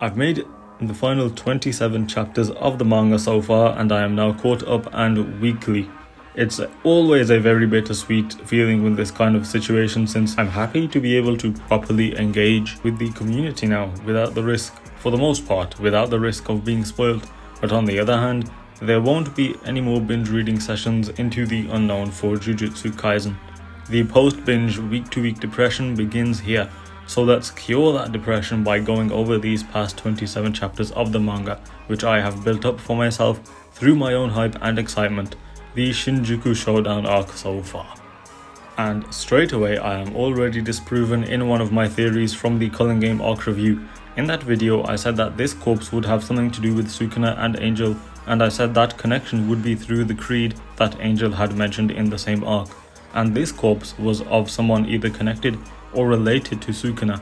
I've made the final 27 chapters of the manga so far, and I am now caught up and weekly. It's always a very bittersweet feeling with this kind of situation, since I'm happy to be able to properly engage with the community now without the risk, for the most part, without the risk of being spoiled. But on the other hand, there won't be any more binge reading sessions into the unknown for Jujutsu Kaisen. The post-binge week-to-week depression begins here, so let's cure that depression by going over these past 27 chapters of the manga, which I have built up for myself through my own hype and excitement, the Shinjuku Showdown Arc so far. And straight away I am already disproven in one of my theories from the Culling Game Arc review. In that video I said that this corpse would have something to do with Sukuna and Angel, and I said that connection would be through the creed that Angel had mentioned in the same arc. And this corpse was of someone either connected or related to Sukuna.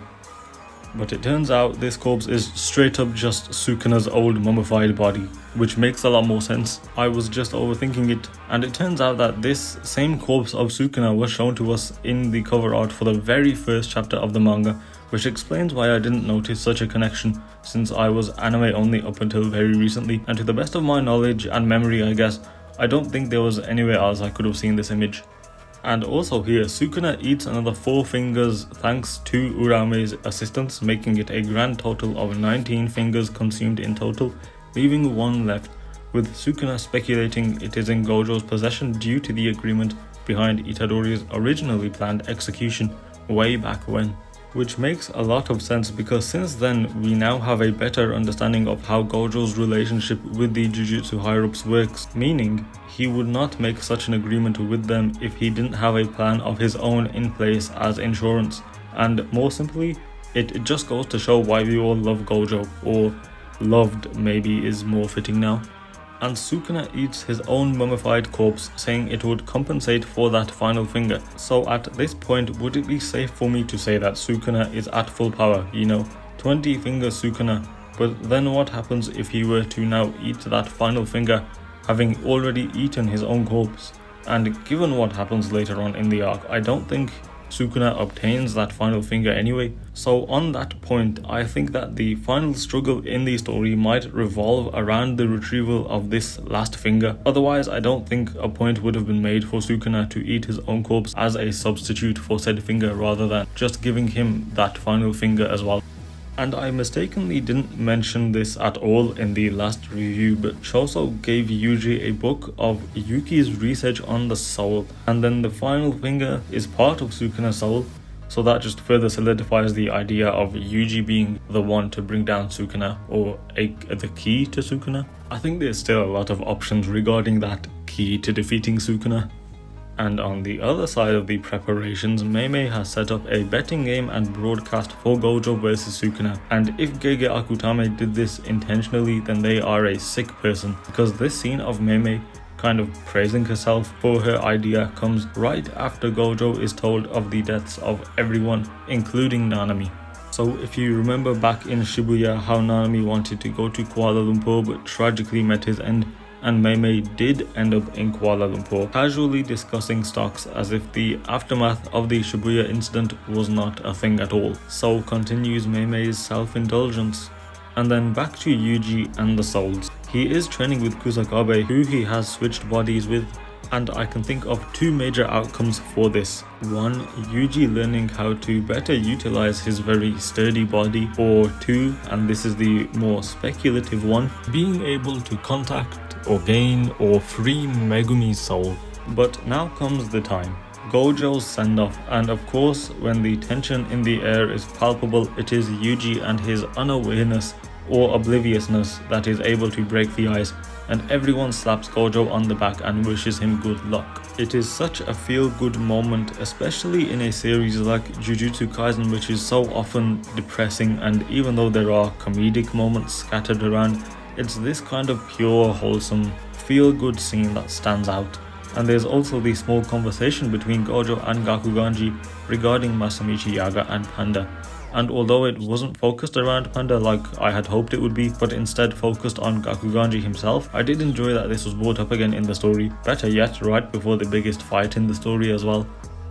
But it turns out this corpse is straight up just Sukuna's old mummified body, which makes a lot more sense. I was just overthinking it, and it turns out that this same corpse of Sukuna was shown to us in the cover art for the very first chapter of the manga, which explains why I didn't notice such a connection, since I was anime only up until very recently, and to the best of my knowledge and memory I guess, I don't think there was anywhere else I could have seen this image. And also here, Sukuna eats another 4 fingers thanks to Urame's assistance, making it a grand total of 19 fingers consumed in total, leaving 1 left, with Sukuna speculating it is in Gojo's possession due to the agreement behind Itadori's originally planned execution way back when. Which makes a lot of sense, because since then we now have a better understanding of how Gojo's relationship with the Jujutsu higher-ups works, meaning he would not make such an agreement with them if he didn't have a plan of his own in place as insurance. And more simply, it just goes to show why we all love Gojo, or loved maybe is more fitting now. And Sukuna eats his own mummified corpse, saying it would compensate for that final finger. So at this point, would it be safe for me to say that Sukuna is at full power, 20 finger Sukuna? But then what happens if he were to now eat that final finger, having already eaten his own corpse? And given what happens later on in the arc, I don't think Sukuna obtains that final finger anyway. So on that point, I think that the final struggle in the story might revolve around the retrieval of this last finger. Otherwise, I don't think a point would have been made for Sukuna to eat his own corpse as a substitute for said finger, rather than just giving him that final finger as well. And I mistakenly didn't mention this at all in the last review, but Choso gave Yuji a book of Yuki's research on the soul, and then the final finger is part of Sukuna's soul, so that just further solidifies the idea of Yuji being the one to bring down Sukuna, or the key to Sukuna. I think there's still a lot of options regarding that key to defeating Sukuna. And on the other side of the preparations, Meimei has set up a betting game and broadcast for Gojo vs Sukuna. And if Gege Akutame did this intentionally, then they are a sick person, because this scene of Meimei kind of praising herself for her idea comes right after Gojo is told of the deaths of everyone, including Nanami. So if you remember back in Shibuya how Nanami wanted to go to Kuala Lumpur but tragically met his end, and Meimei did end up in Kuala Lumpur, casually discussing stocks as if the aftermath of the Shibuya incident was not a thing at all. So continues Meimei's self-indulgence. And then back to Yuji and the souls. He is training with Kusakabe, who he has switched bodies with, and I can think of 2 major outcomes for this. 1, Yuji learning how to better utilize his very sturdy body, or 2, and this is the more speculative one, being able to contact or gain or free Megumi's soul. But now comes the time. Gojo's send-off, and of course when the tension in the air is palpable, it is Yuji and his unawareness or obliviousness that is able to break the ice, and everyone slaps Gojo on the back and wishes him good luck. It is such a feel-good moment, especially in a series like Jujutsu Kaisen, which is so often depressing, and even though there are comedic moments scattered around, it's this kind of pure, wholesome, feel-good scene that stands out. And there's also the small conversation between Gojo and Gakuganji regarding Masamichi Yaga and Panda. And although it wasn't focused around Panda like I had hoped it would be, but instead focused on Gakuganji himself, I did enjoy that this was brought up again in the story. Better yet, right before the biggest fight in the story as well.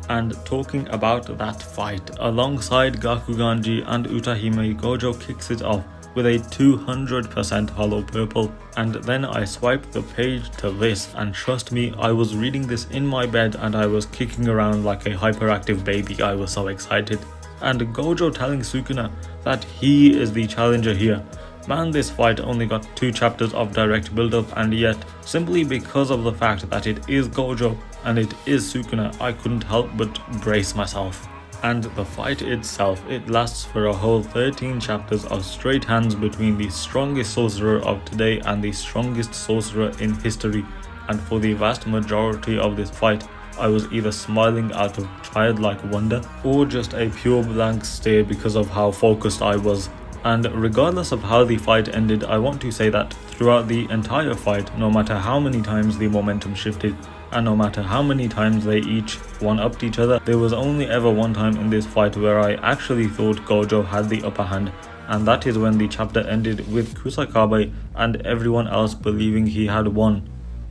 And talking about that fight, alongside Gakuganji and Utahime, Gojo kicks it off with a 200% hollow purple. And then I swiped the page to this, and trust me, I was reading this in my bed and I was kicking around like a hyperactive baby. I was so excited. And Gojo telling Sukuna that he is the challenger here. Man, this fight only got 2 chapters of direct build-up, and yet, simply because of the fact that it is Gojo and it is Sukuna, I couldn't help but brace myself. And the fight itself, it lasts for a whole 13 chapters of straight hands between the strongest sorcerer of today and the strongest sorcerer in history. And for the vast majority of this fight, I was either smiling out of childlike wonder or just a pure blank stare because of how focused I was. And regardless of how the fight ended, I want to say that throughout the entire fight, no matter how many times the momentum shifted, and no matter how many times they each one-upped each other, there was only ever one time in this fight where I actually thought Gojo had the upper hand, and that is when the chapter ended with Kusakabe and everyone else believing he had won.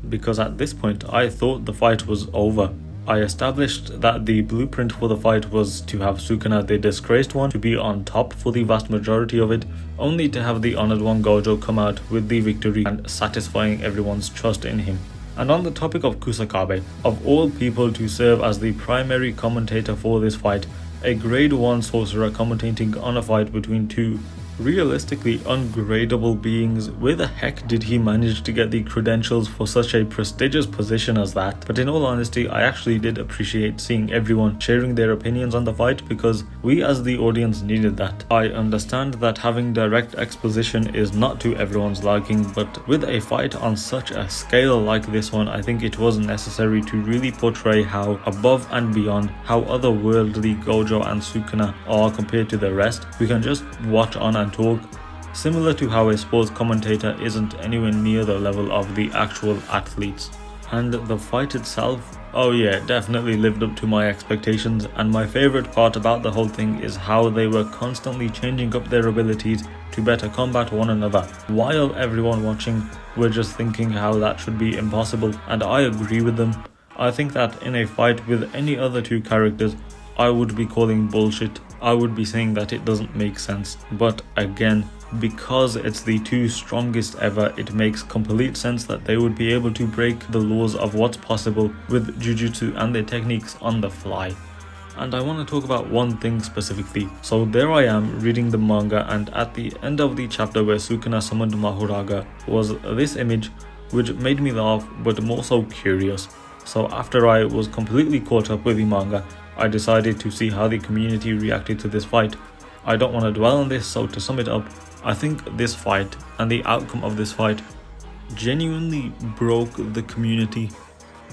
Because at this point, I thought the fight was over. I established that the blueprint for the fight was to have Sukuna, the disgraced one, to be on top for the vast majority of it, only to have the honored one Gojo come out with the victory and satisfying everyone's trust in him. And on the topic of Kusakabe, of all people to serve as the primary commentator for this fight, a grade 1 sorcerer commentating on a fight between 2 realistically ungradable beings, where the heck did he manage to get the credentials for such a prestigious position as that? But in all honesty, I actually did appreciate seeing everyone sharing their opinions on the fight, because we as the audience needed that. I understand that having direct exposition is not to everyone's liking, but with a fight on such a scale like this one, I think it was necessary to really portray how above and beyond, how otherworldly Gojo and Sukuna are compared to the rest. We can just watch on and talk, similar to how a sports commentator isn't anywhere near the level of the actual athletes. And the fight itself, oh yeah, definitely lived up to my expectations, and my favourite part about the whole thing is how they were constantly changing up their abilities to better combat one another, while everyone watching were just thinking how that should be impossible, and I agree with them. I think that in a fight with any other 2 characters, I would be calling bullshit. I would be saying that it doesn't make sense. But again, because it's the 2 strongest ever, it makes complete sense that they would be able to break the laws of what's possible with Jujutsu and their techniques on the fly. And I want to talk about one thing specifically. So there I am reading the manga, and at the end of the chapter where Sukuna summoned Mahoraga was this image, which made me laugh but more so curious. So after I was completely caught up with the manga, I decided to see how the community reacted to this fight. I don't want to dwell on this, so to sum it up, I think this fight and the outcome of this fight genuinely broke the community.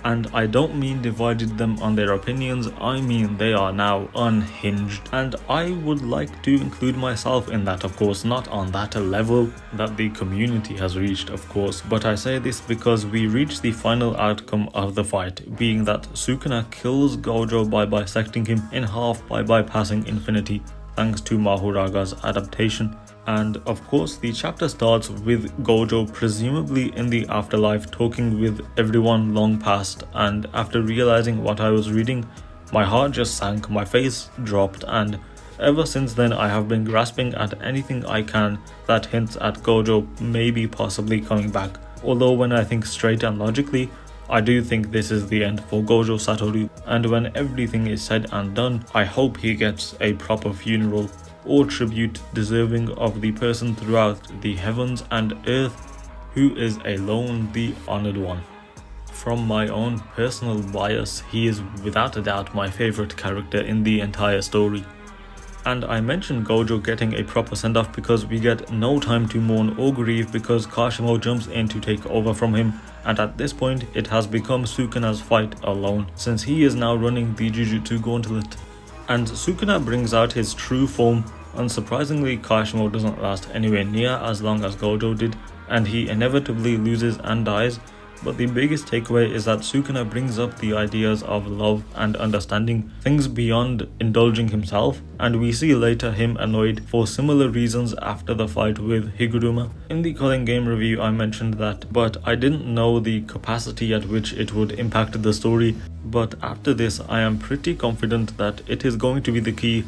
And I don't mean divided them on their opinions, I mean they are now unhinged. And I would like to include myself in that, of course, not on that level that the community has reached, of course. But I say this because we reached the final outcome of the fight, being that Sukuna kills Gojo by bisecting him in half by bypassing infinity, thanks to Mahoraga's adaptation. And of course, the chapter starts with Gojo presumably in the afterlife talking with everyone long past, and after realizing what I was reading, my heart just sank, my face dropped, and ever since then I have been grasping at anything I can that hints at Gojo maybe possibly coming back. Although when I think straight and logically, I do think this is the end for Gojo Satoru, and when everything is said and done, I hope he gets a proper funeral or tribute deserving of the person throughout the heavens and earth who is alone the honored one. From my own personal bias, he is without a doubt my favorite character in the entire story. And I mentioned Gojo getting a proper send-off because we get no time to mourn or grieve, because Kashimo jumps in to take over from him, and at this point it has become Sukuna's fight alone, since he is now running the Jujutsu Gauntlet. And Sukuna brings out his true form. Unsurprisingly, Kashimo doesn't last anywhere near as long as Gojo did, and he inevitably loses and dies, but the biggest takeaway is that Sukuna brings up the ideas of love and understanding, things beyond indulging himself, and we see later him annoyed for similar reasons after the fight with Higuruma. In the Culling Game review I mentioned that, but I didn't know the capacity at which it would impact the story, but after this I am pretty confident that it is going to be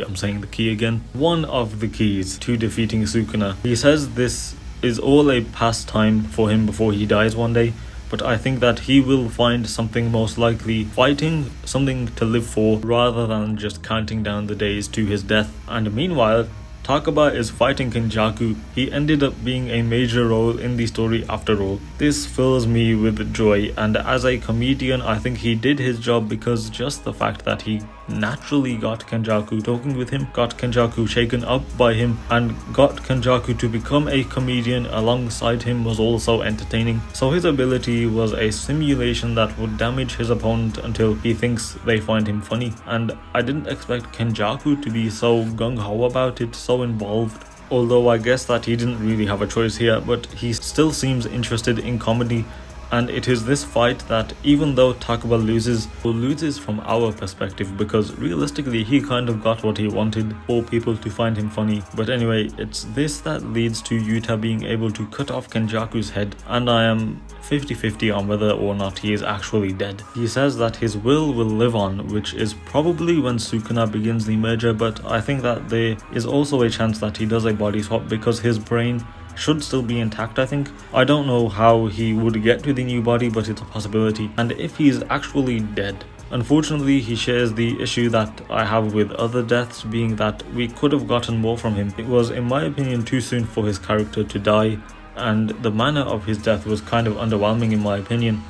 I'm saying the key again, one of the keys to defeating Sukuna. He says this is all a pastime for him before he dies one day, but I think that he will find something, most likely fighting, something to live for, rather than just counting down the days to his death. And meanwhile, Takaba is fighting Kenjaku. He ended up being a major role in the story after all. This fills me with joy, and as a comedian I think he did his job, because just the fact that he naturally got Kenjaku talking with him, got Kenjaku shaken up by him, and got Kenjaku to become a comedian alongside him was also entertaining. So his ability was a simulation that would damage his opponent until he thinks they find him funny, and I didn't expect Kenjaku to be so gung-ho about it, so involved. Although I guess that he didn't really have a choice here, but he still seems interested in comedy. And it is this fight that, even though Takaba loses from our perspective, because realistically he kind of got what he wanted, for people to find him funny. But anyway, it's this that leads to Yuta being able to cut off Kenjaku's head, and I am 50-50 on whether or not he is actually dead. He says that his will live on, which is probably when Sukuna begins the merger, but I think that there is also a chance that he does a body swap, because his brain should still be intact, I think. I don't know how he would get to the new body, but it's a possibility. And if he's actually dead, unfortunately he shares the issue that I have with other deaths, being that we could have gotten more from him. It was, in my opinion, too soon for his character to die, and the manner of his death was kind of underwhelming in my opinion.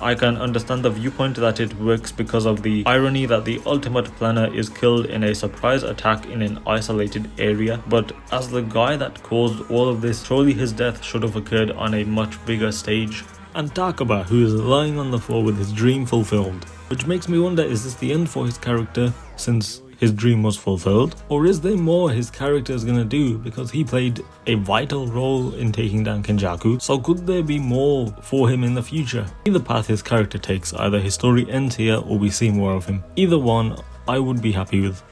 I can understand the viewpoint that it works because of the irony that the ultimate planner is killed in a surprise attack in an isolated area, but as the guy that caused all of this, surely his death should have occurred on a much bigger stage. And Takaba, who is lying on the floor with his dream fulfilled, which makes me wonder, is this the end for his character since his dream was fulfilled? Or is there more his character is gonna do, because he played a vital role in taking down Kenjaku? So could there be more for him in the future? Either path his character takes, either his story ends here or we see more of him. Either one I would be happy with.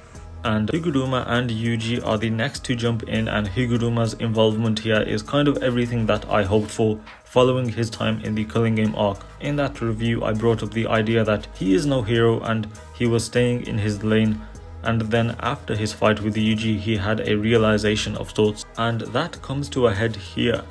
And Higuruma and Yuji are the next to jump in, and Higuruma's involvement here is kind of everything that I hoped for following his time in the Culling Game arc. In that review I brought up the idea that he is no hero and he was staying in his lane, and then after his fight with Yuji he had a realization of sorts, and that comes to a head here,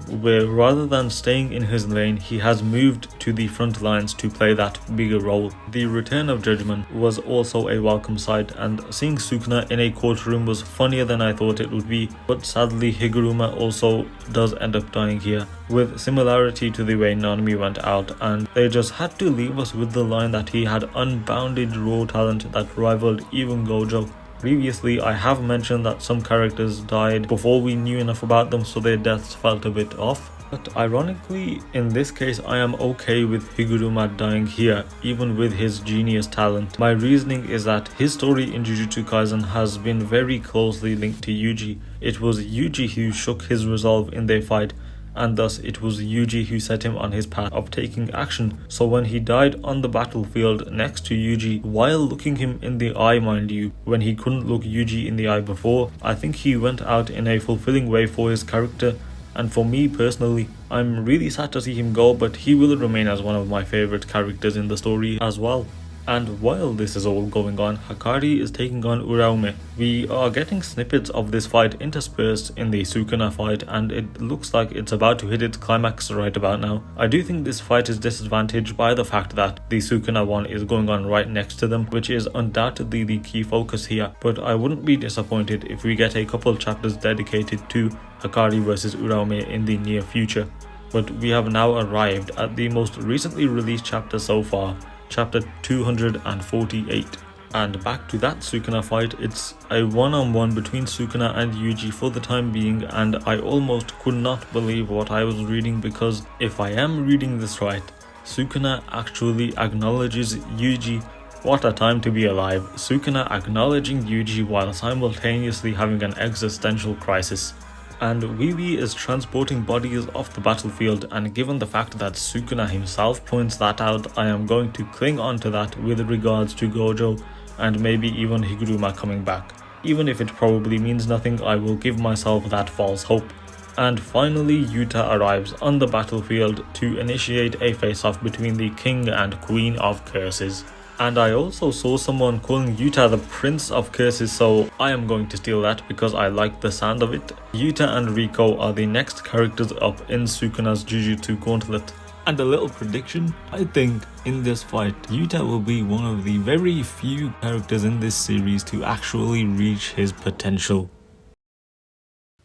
where rather than staying in his lane he has moved to the front lines to play that bigger role. The return of Judgment was also a welcome sight, and seeing Sukuna in a courtroom was funnier than I thought it would be, but sadly Higuruma also does end up dying here, with similarity to the way Nanami went out, and they just had to leave us with the line that he had unbounded raw talent that rivaled even Gojo. Previously, I have mentioned that some characters died before we knew enough about them, so their deaths felt a bit off. But ironically, in this case, I am okay with Higuruma dying here, even with his genius talent. My reasoning is that his story in Jujutsu Kaisen has been very closely linked to Yuji. It was Yuji who shook his resolve in their fight, and thus it was Yuji who set him on his path of taking action. So when he died on the battlefield next to Yuji, while looking him in the eye, mind you, when he couldn't look Yuji in the eye before, I think he went out in a fulfilling way for his character. And for me personally, I'm really sad to see him go, but he will remain as one of my favorite characters in the story as well. And while this is all going on, Hakari is taking on Uraume. We are getting snippets of this fight interspersed in the Sukuna fight, and it looks like it's about to hit its climax right about now. I do think this fight is disadvantaged by the fact that the Sukuna one is going on right next to them, which is undoubtedly the key focus here, but I wouldn't be disappointed if we get a couple chapters dedicated to Hakari versus Uraume in the near future. But we have now arrived at the most recently released chapter so far, chapter 248, and back to that Sukuna fight. It's a one-on-one between Sukuna and Yuji for the time being, and I almost could not believe what I was reading, because if I am reading this right, Sukuna actually acknowledges Yuji. What a time to be alive. Sukuna acknowledging Yuji while simultaneously having an existential crisis. and Wiwi is transporting bodies off the battlefield, and given the fact that Sukuna himself points that out, I am going to cling on to that with regards to Gojo and maybe even Higuruma coming back. Even if it probably means nothing, I will give myself that false hope. And finally, Yuta arrives on the battlefield to initiate a face-off between the King and Queen of Curses. And I also saw someone calling Yuta the Prince of Curses, so I am going to steal that because I like the sound of it. Yuta and Riko are the next characters up in Sukuna's Jujutsu Gauntlet. And a little prediction, I think in this fight, Yuta will be one of the very few characters in this series to actually reach his potential.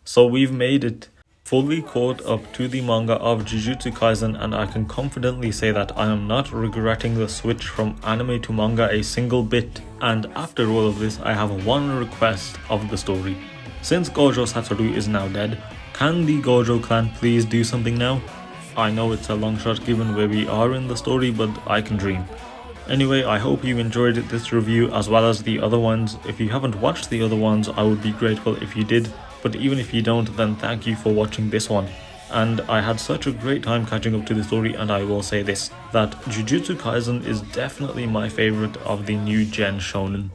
So we've made it. Fully caught up to the manga of Jujutsu Kaisen, and I can confidently say that I am not regretting the switch from anime to manga a single bit. And after all of this, I have one request of the story. Since Gojo Satoru is now dead, can the Gojo clan please do something now? I know it's a long shot given where we are in the story, but I can dream. Anyway, I hope you enjoyed this review as well as the other ones. If you haven't watched the other ones, I would be grateful if you did. But even if you don't, then thank you for watching this one. And I had such a great time catching up to the story, and I will say this, that Jujutsu Kaisen is definitely my favorite of the new gen shonen.